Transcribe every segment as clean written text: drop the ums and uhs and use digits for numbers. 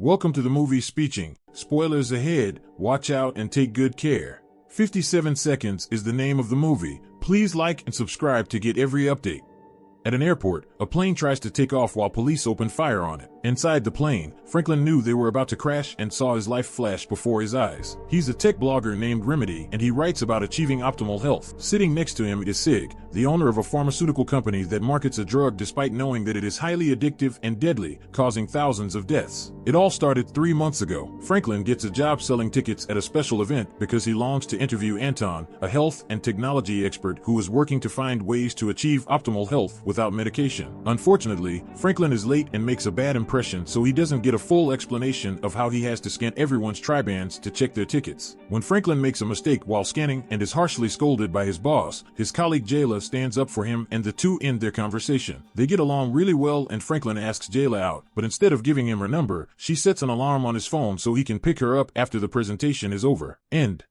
Welcome to the movie Speeching. Spoilers ahead, watch out and take good care. 57 Seconds is the name of the movie. Please like and subscribe to get every update. At an airport, a plane tries to take off while police open fire on it. Inside the plane, Franklin knew they were about to crash and saw his life flash before his eyes. He's a tech blogger named Remedy, and he writes about achieving optimal health. Sitting next to him is Sig, the owner of a pharmaceutical company that markets a drug despite knowing that it is highly addictive and deadly, causing thousands of deaths. It all started 3 months ago. Franklin gets a job selling tickets at a special event because he longs to interview Anton, a health and technology expert who is working to find ways to achieve optimal health without medication. Unfortunately, Franklin is late and makes a bad impression, so he doesn't get a full explanation of how he has to scan everyone's tribands to check their tickets. When Franklin makes a mistake while scanning and is harshly scolded by his boss, his colleague Jayla stands up for him and the two end their conversation. They get along really well and Franklin asks Jayla out, but instead of giving him her number, she sets an alarm on his phone so he can pick her up after the presentation is over.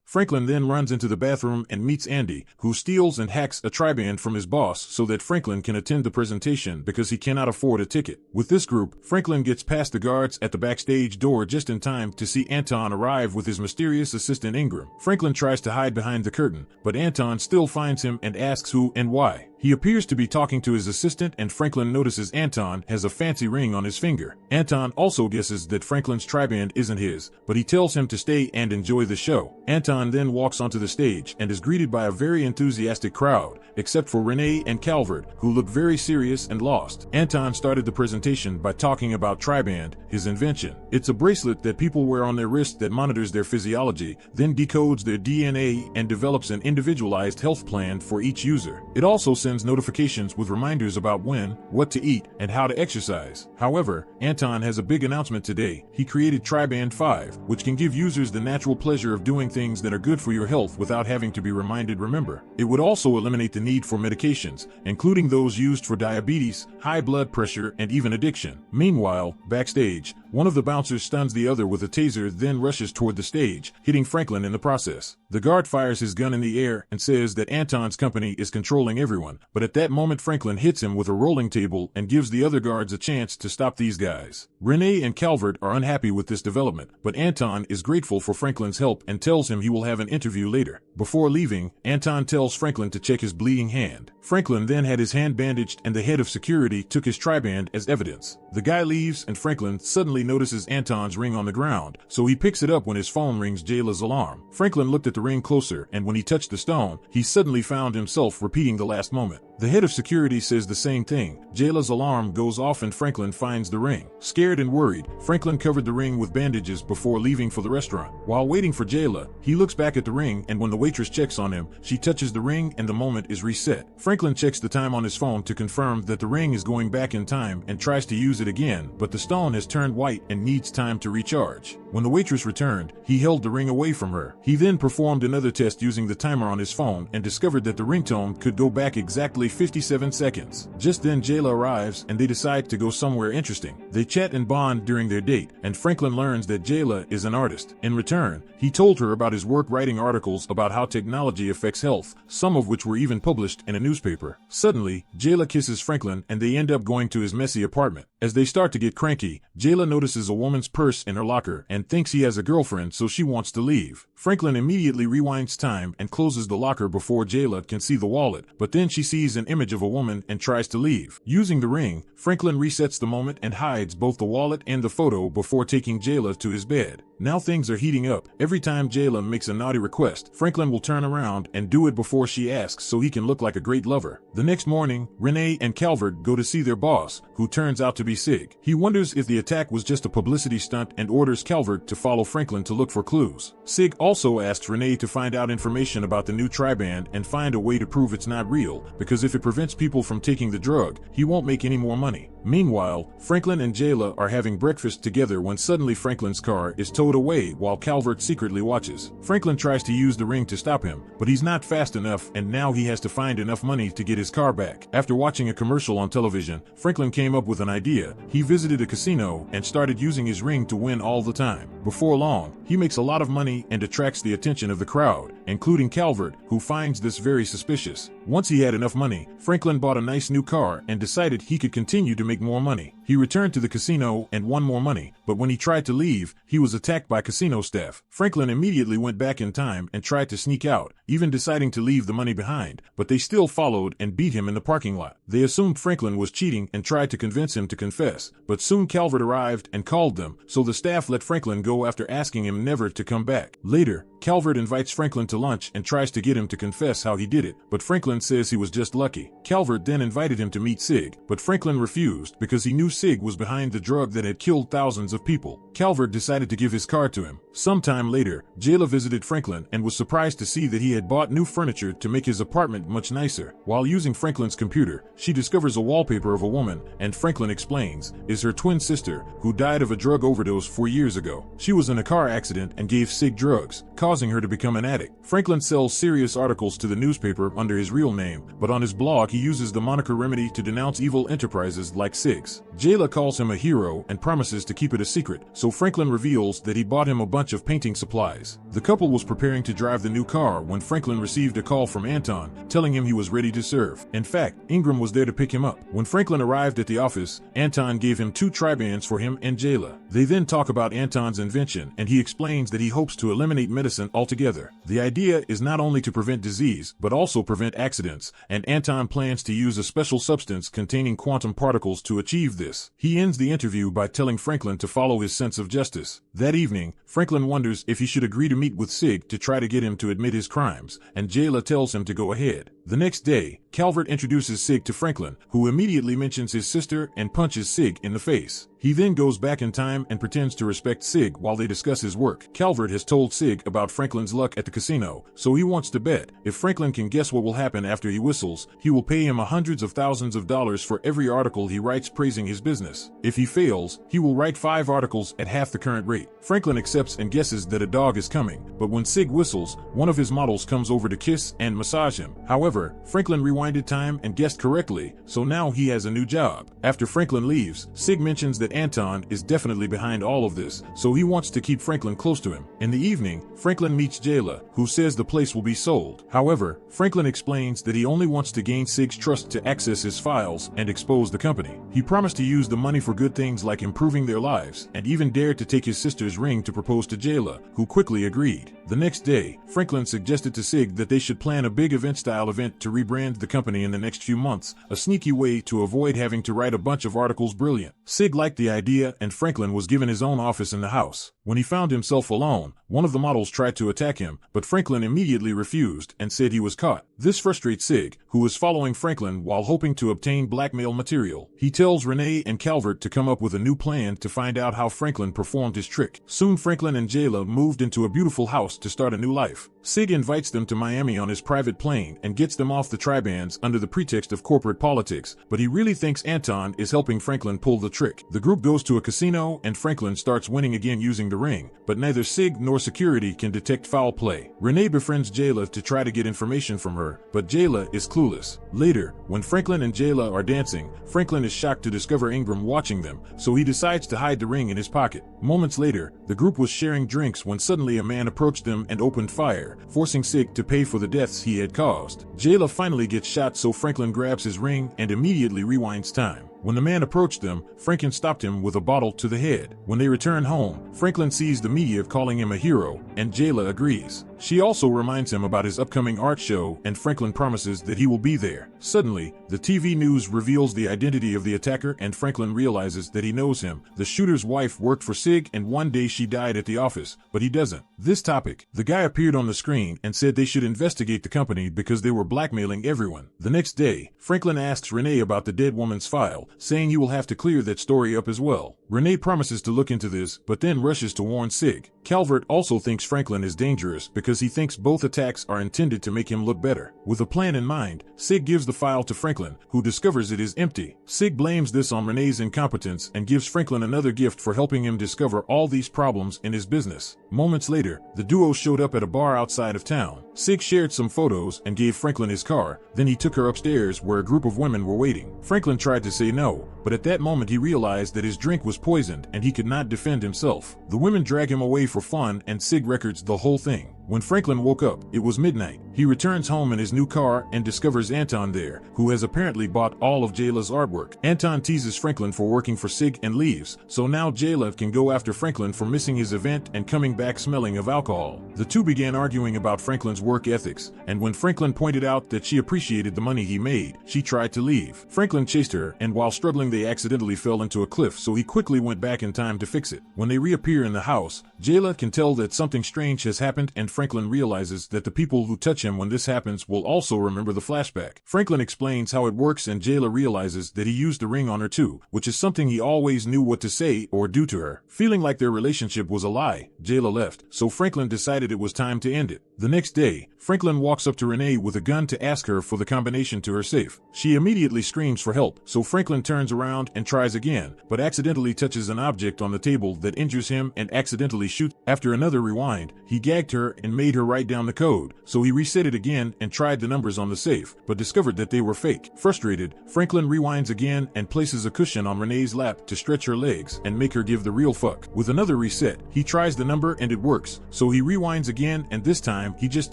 Franklin then runs into the bathroom and meets Andy, who steals and hacks a triband from his boss so that Franklin can attend the presentation because he cannot afford a ticket. With this group, Franklin gets past the guards at the backstage door just in time to see Anton arrive with his mysterious assistant Ingram. Franklin tries to hide behind the curtain, but Anton still finds him and asks who and why. He appears to be talking to his assistant, and Franklin notices Anton has a fancy ring on his finger. Anton also guesses that Franklin's triband isn't his, but he tells him to stay and enjoy the show. Anton then walks onto the stage and is greeted by a very enthusiastic crowd, except for Renee and Calvert, who look very serious and lost. Anton started the presentation by talking about Triband, his invention. It's a bracelet that people wear on their wrist that monitors their physiology, then decodes their DNA and develops an individualized health plan for each user. It also sends notifications with reminders about when, what to eat, and how to exercise. However, Anton has a big announcement today. He created Triband 5, which can give users the natural pleasure of doing things that are good for your health without having to be reminded. Remember, it would also eliminate the need for medications, including those used for diabetes, high blood pressure, and even addiction. Meanwhile, backstage, one of the bouncers stuns the other with a taser, then rushes toward the stage, hitting Franklin in the process. The guard fires his gun in the air and says that Anton's company is controlling everyone, but at that moment Franklin hits him with a rolling table and gives the other guards a chance to stop these guys. Renee and Calvert are unhappy with this development, but Anton is grateful for Franklin's help and tells him he will have an interview later. Before leaving, Anton tells Franklin to check his bleeding hand. Franklin then had his hand bandaged and the head of security took his triband as evidence. The guy leaves and Franklin suddenly notices Anton's ring on the ground, so he picks it up when his phone rings Jayla's alarm. Franklin looked at the ring closer, and when he touched the stone, he suddenly found himself repeating the last moment. The head of security says the same thing. Jayla's alarm goes off and Franklin finds the ring. Scared and worried, Franklin covered the ring with bandages before leaving for the restaurant. While waiting for Jayla, he looks back at the ring, and when the waitress checks on him, she touches the ring and the moment is reset. Franklin checks the time on his phone to confirm that the ring is going back in time and tries to use it again, but the stone has turned white and needs time to recharge. When the waitress returned, he held the ring away from her. He then performed another test using the timer on his phone and discovered that the ringtone could go back exactly 57 seconds. Just then Jayla arrives and they decide to go somewhere interesting. They chat and bond during their date, and Franklin learns that Jayla is an artist. In return, he told her about his work writing articles about how technology affects health, some of which were even published in a newspaper. Suddenly, Jayla kisses Franklin and they end up going to his messy apartment. As they start to get cranky, Jayla notices a woman's purse in her locker and thinks he has a girlfriend, so she wants to leave. Franklin immediately rewinds time and closes the locker before Jayla can see the wallet, but then she sees an image of a woman and tries to leave. Using the ring, Franklin resets the moment and hides both the wallet and the photo before taking Jayla to his bed. Now things are heating up. Every time Jayla makes a naughty request, Franklin will turn around and do it before she asks so he can look like a great lover. The next morning, Renee and Calvert go to see their boss, who turns out to be Sig. He wonders if the attack was just a publicity stunt and orders Calvert to follow Franklin to look for clues. Sig also asks Renee to find out information about the new triband and find a way to prove it's not real, because if it prevents people from taking the drug, he won't make any more money. Meanwhile, Franklin and Jayla are having breakfast together when suddenly Franklin's car is towed away while Calvert secretly watches. Franklin tries to use the ring to stop him, but he's not fast enough, and now he has to find enough money to get his car back. After watching a commercial on television, Franklin came up with an idea. He visited a casino and started using his ring to win all the time. Before long, he makes a lot of money and attracts the attention of the crowd, including Calvert, who finds this very suspicious. Once he had enough money, Franklin bought a nice new car and decided he could continue to make more money. He returned to the casino and won more money, but when he tried to leave, he was attacked by casino staff. Franklin immediately went back in time and tried to sneak out, even deciding to leave the money behind, but they still followed and beat him in the parking lot. They assumed Franklin was cheating and tried to convince him to confess, but soon Calvert arrived and called them, so the staff let Franklin go after asking him never to come back. Later, Calvert invites Franklin to lunch and tries to get him to confess how he did it, but Franklin says he was just lucky. Calvert then invited him to meet Sig, but Franklin refused because he knew Sig was behind the drug that had killed thousands of people. Calvert decided to give his car to him. Sometime later, Jayla visited Franklin and was surprised to see that he had bought new furniture to make his apartment much nicer. While using Franklin's computer, she discovers a wallpaper of a woman, and Franklin explains, is her twin sister, who died of a drug overdose 4 years ago. She was in a car accident and gave Sig drugs, causing her to become an addict. Franklin sells serious articles to the newspaper under his real name, but on his blog he uses the moniker Remedy to denounce evil enterprises like Sig's. Jayla calls him a hero and promises to keep it a secret, so Franklin reveals that he bought him a bunch of painting supplies. The couple was preparing to drive the new car when Franklin received a call from Anton, telling him he was ready to serve. In fact, Ingram was there to pick him up. When Franklin arrived at the office, Anton gave him 2 Tribans for him and Jayla. They then talk about Anton's invention, and he explains that he hopes to eliminate medicine altogether. The idea is not only to prevent disease, but also prevent accidents, and Anton plans to use a special substance containing quantum particles to achieve this. He ends the interview by telling Franklin to follow his sense of justice. That evening, Franklin wonders if he should agree to meet with Sig to try to get him to admit his crimes, and Jayla tells him to go ahead. The next day, Calvert introduces Sig to Franklin, who immediately mentions his sister and punches Sig in the face. He then goes back in time and pretends to respect Sig while they discuss his work. Calvert has told Sig about Franklin's luck at the casino, so he wants to bet. If Franklin can guess what will happen after he whistles, he will pay him hundreds of thousands of dollars for every article he writes praising his business. If he fails, he will write 5 articles at half the current rate. Franklin accepts and guesses that a dog is coming, but when Sig whistles, one of his models comes over to kiss and massage him. However, Franklin rewinded time and guessed correctly, so now he has a new job. After Franklin leaves, Sig mentions that Anton is definitely behind all of this, so he wants to keep Franklin close to him. In the evening, Franklin meets Jayla, who says the place will be sold. However, Franklin explains that he only wants to gain Sig's trust to access his files and expose the company. He promised to use the money for good things like improving their lives, and even dared to take his sister's ring to propose to Jayla, who quickly agreed. The next day, Franklin suggested to Sig that they should plan a big event-style event to rebrand the company in the next few months, a sneaky way to avoid having to write a bunch of articles. Brilliant. Sig liked the idea, and Franklin was given his own office in the house. When he found himself alone, one of the models tried to attack him, but Franklin immediately refused and said he was caught. This frustrates Sig, who is following Franklin while hoping to obtain blackmail material. He tells Renee and Calvert to come up with a new plan to find out how Franklin performed his trick. Soon Franklin and Jayla moved into a beautiful house to start a new life. Sig invites them to Miami on his private plane and gets them off the Tribans under the pretext of corporate politics, but he really thinks Anton is helping Franklin pull the trick. The group goes to a casino and Franklin starts winning again using the ring, but neither Sig nor security can detect foul play. Renee befriends Jayla to try to get information from her, but Jayla is clueless. Later, when Franklin and Jayla are dancing, Franklin is shocked to discover Ingram watching them, so he decides to hide the ring in his pocket. Moments later, the group was sharing drinks when suddenly a man approached them and opened fire, forcing Sig to pay for the deaths he had caused. Jayla finally gets shot, so Franklin grabs his ring and immediately rewinds time. When the man approached them, Franklin stopped him with a bottle to the head. When they return home, Franklin sees the media calling him a hero, and Jayla agrees. She also reminds him about his upcoming art show, and Franklin promises that he will be there. Suddenly, the TV news reveals the identity of the attacker, and Franklin realizes that he knows him. The shooter's wife worked for Sig, and one day she died at the office, but he doesn't. This topic, the guy appeared on the screen and said they should investigate the company because they were blackmailing everyone. The next day, Franklin asks Renee about the dead woman's file, saying he will have to clear that story up as well. Renee promises to look into this, but then rushes to warn Sig. Calvert also thinks Franklin is dangerous because he thinks both attacks are intended to make him look better. With a plan in mind, Sig gives the file to Franklin, who discovers it is empty. Sig blames this on Renee's incompetence and gives Franklin another gift for helping him discover all these problems in his business. Moments later, the duo showed up at a bar outside of town. Sig shared some photos and gave Franklin his car, then he took her upstairs where a group of women were waiting. Franklin tried to say no, but at that moment he realized that his drink was poisoned and he could not defend himself. The women drag him away for fun and Sig records the whole thing. When Franklin woke up, it was midnight. He returns home in his new car and discovers Anton there, who has apparently bought all of Jayla's artwork. Anton teases Franklin for working for Sig and leaves, so now Jayla can go after Franklin for missing his event and coming back smelling of alcohol. The two began arguing about Franklin's work ethics, and when Franklin pointed out that she appreciated the money he made, she tried to leave. Franklin chased her, and while struggling they accidentally fell into a cliff, so he quickly went back in time to fix it. When they reappear in the house, Jayla can tell that something strange has happened, and Franklin realizes that the people who touch him when this happens will also remember the flashback. Franklin explains how it works and Jayla realizes that he used the ring on her too, which is something he always knew what to say or do to her. Feeling like their relationship was a lie, Jayla left, so Franklin decided it was time to end it. The next day, Franklin walks up to Renee with a gun to ask her for the combination to her safe. She immediately screams for help, so Franklin turns around and tries again, but accidentally touches an object on the table that injures him and accidentally shoots. After another rewind, he gagged her and made her write down the code, so he reset it again and tried the numbers on the safe, but discovered that they were fake. Frustrated, Franklin rewinds again and places a cushion on Renee's lap to stretch her legs and make her give the real fuck. With another reset, he tries the number and it works, so he rewinds again and this time he just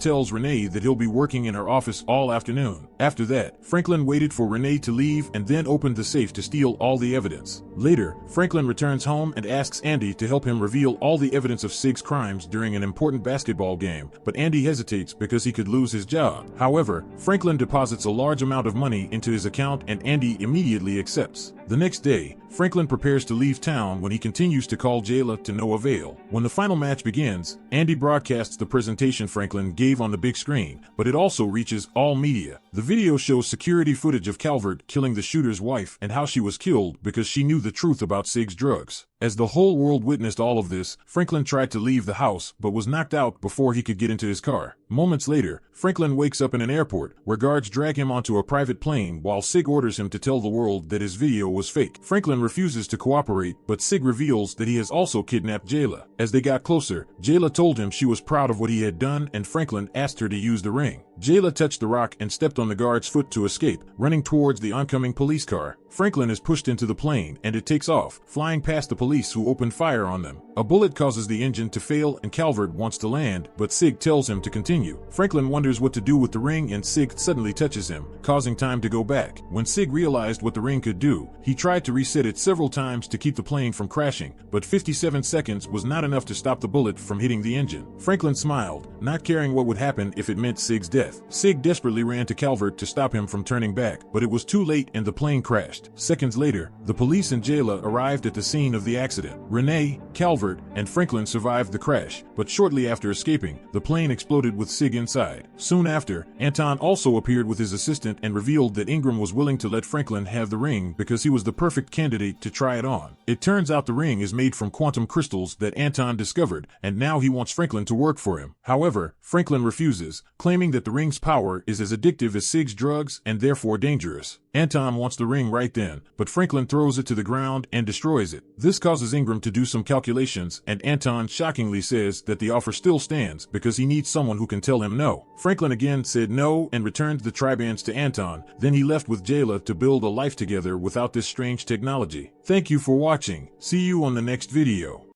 tells Renee that he'll be working in her office all afternoon. After that, Franklin waited for Renee to leave and then opened the safe to steal all the evidence. Later, Franklin returns home and asks Andy to help him reveal all the evidence of Sig's crimes during an important basketball game, but Andy hesitates because he could lose his job. However, Franklin deposits a large amount of money into his account and Andy immediately accepts. The next day, Franklin prepares to leave town when he continues to call Jayla to no avail. When the final match begins, Andy broadcasts the presentation Franklin gave on the big screen, but it also reaches all media. The video shows security footage of Calvert killing the shooter's wife and how she was killed because she knew the truth about Sig's drugs. As the whole world witnessed all of this, Franklin tried to leave the house but was knocked out before he could get into his car. Moments later, Franklin wakes up in an airport where guards drag him onto a private plane while Sig orders him to tell the world that his video was fake. Franklin refuses to cooperate, but Sig reveals that he has also kidnapped Jayla. As they got closer, Jayla told him she was proud of what he had done and Franklin asked her to use the ring. Jayla touched the rock and stepped on the guard's foot to escape, running towards the oncoming police car. Franklin is pushed into the plane and it takes off, flying past the police who open fire on them. A bullet causes the engine to fail and Calvert wants to land, but Sig tells him to continue. Franklin wonders what to do with the ring and Sig suddenly touches him, causing time to go back. When Sig realized what the ring could do, he tried to reset it several times to keep the plane from crashing, but 57 seconds was not enough to stop the bullet from hitting the engine. Franklin smiled, not caring what would happen if it meant Sig's death. Sig desperately ran to Calvert to stop him from turning back, but it was too late and the plane crashed. Seconds later, the police and Jayla arrived at the scene of the accident. Renee, Calvert, and Franklin survived the crash, but shortly after escaping, the plane exploded with Sig inside. Soon after, Anton also appeared with his assistant and revealed that Ingram was willing to let Franklin have the ring because he was the perfect candidate to try it on. It turns out the ring is made from quantum crystals that Anton discovered, and now he wants Franklin to work for him. However, Franklin refuses, claiming that the ring's power is as addictive as Sig's drugs and therefore dangerous. Anton wants the ring right then, but Franklin throws it to the ground and destroys it. This causes Ingram to do some calculations, and Anton shockingly says that the offer still stands because he needs someone who can tell him no. Franklin again said no and returned the tribands to Anton, then he left with Jayla to build a life together without this strange technology. Thank you for watching. See you on the next video.